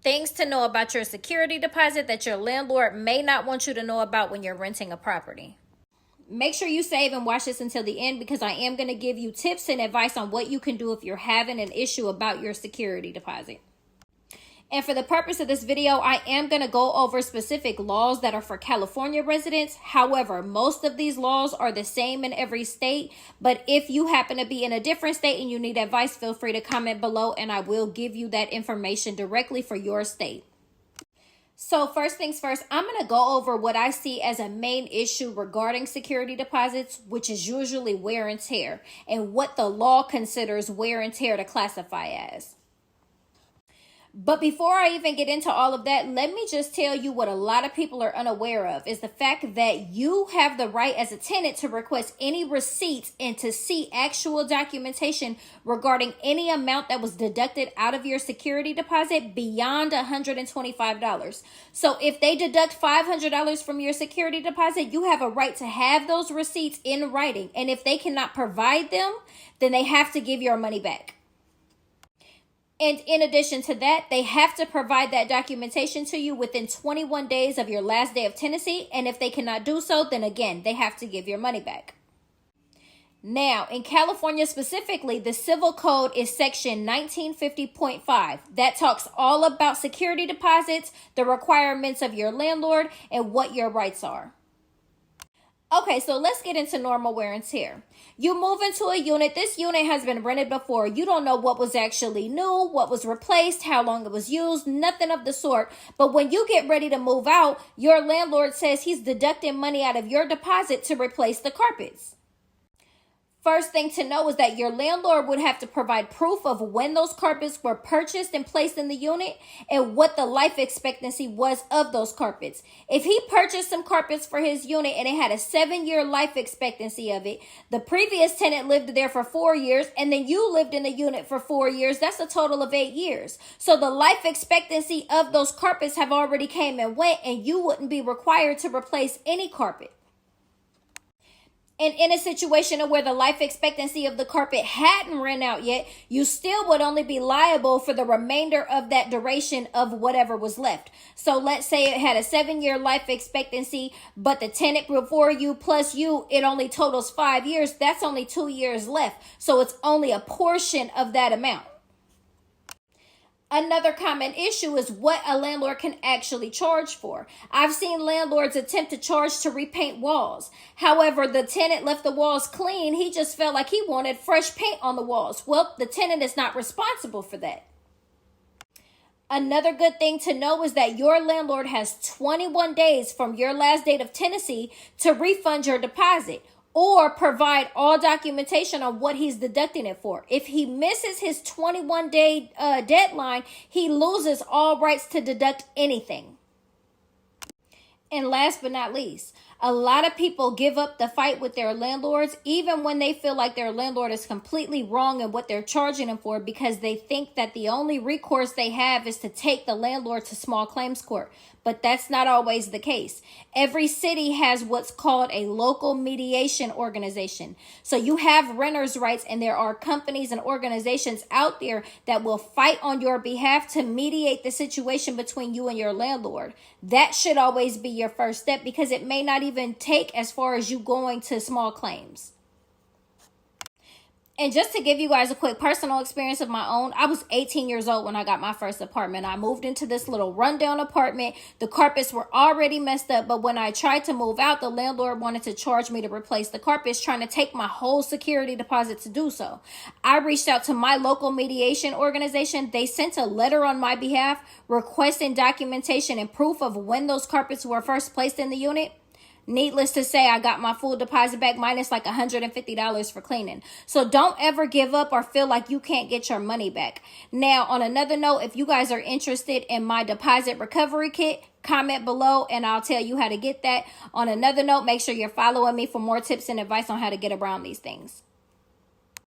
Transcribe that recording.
Things to know about your security deposit that your landlord may not want you to know about when you're renting a property. Make sure you save and watch this until the end, because I am going to give you tips and advice on what you can do if you're having an issue about your security deposit. And for the purpose of this video, I am going to go over specific laws that are for California residents. However, most of these laws are the same in every state. But if you happen to be in a different state and you need advice, feel free to comment below and I will give you that information directly for your state. So first things first, I'm going to go over what I see as a main issue regarding security deposits, which is usually wear and tear, and what the law considers wear and tear to classify as. But before I even get into all of that, let me just tell you what a lot of people are unaware of is the fact that you have the right as a tenant to request any receipts and to see actual documentation regarding any amount that was deducted out of your security deposit beyond $125. So if they deduct $500 from your security deposit, you have a right to have those receipts in writing. And if they cannot provide them, then they have to give your money back. And in addition to that, they have to provide that documentation to you within 21 days of your last day of tenancy. And if they cannot do so, then again, they have to give your money back. Now, in California specifically, the Civil Code is section 1950.5. That talks all about security deposits, the requirements of your landlord, and what your rights are. Okay, so let's get into normal wear and tear. You move into a unit. This unit has been rented before. You don't know what was actually new, what was replaced, how long it was used, nothing of the sort. But when you get ready to move out, your landlord says he's deducting money out of your deposit to replace the carpets. First thing to know is that your landlord would have to provide proof of when those carpets were purchased and placed in the unit and what the life expectancy was of those carpets. If he purchased some carpets for his unit and it had a 7-year life expectancy of it, the previous tenant lived there for 4 years, and then you lived in the unit for 4 years, that's a total of 8 years. So the life expectancy of those carpets have already came and went, and you wouldn't be required to replace any carpet. And in a situation where the life expectancy of the carpet hadn't run out yet, you still would only be liable for the remainder of that duration of whatever was left. So let's say it had a 7-year life expectancy, but the tenant before you plus you, it only totals 5 years. That's only 2 years left. So it's only a portion of that amount. Another common issue is what a landlord can actually charge for. I've seen landlords attempt to charge to repaint walls. However, the tenant left the walls clean. He just felt like he wanted fresh paint on the walls. Well, the tenant is not responsible for that. Another good thing to know is that your landlord has 21 days from your last date of tenancy to refund your deposit, or provide all documentation on what he's deducting it for. If he misses his 21-day deadline, he loses all rights to deduct anything. And last but not least, a lot of people give up the fight with their landlords, even when they feel like their landlord is completely wrong in what they're charging them for, because they think that the only recourse they have is to take the landlord to small claims court. But that's not always the case. Every city has what's called a local mediation organization. So you have renters' rights, and there are companies and organizations out there that will fight on your behalf to mediate the situation between you and your landlord. That should always be your first step, because it may not even take as far as you going to small claims. And just to give you guys a quick personal experience of my own, I was 18 years old when I got my first apartment. I moved into this little rundown apartment. The carpets were already messed up, but when I tried to move out, the landlord wanted to charge me to replace the carpets, trying to take my whole security deposit to do so. I reached out to my local mediation organization. They sent a letter on my behalf requesting documentation and proof of when those carpets were first placed in the unit. Needless to say, I got my full deposit back minus like $150 for cleaning. So don't ever give up or feel like you can't get your money back. Now, on another note, if you guys are interested in my deposit recovery kit, comment below and I'll tell you how to get that. On another note, make sure you're following me for more tips and advice on how to get around these things.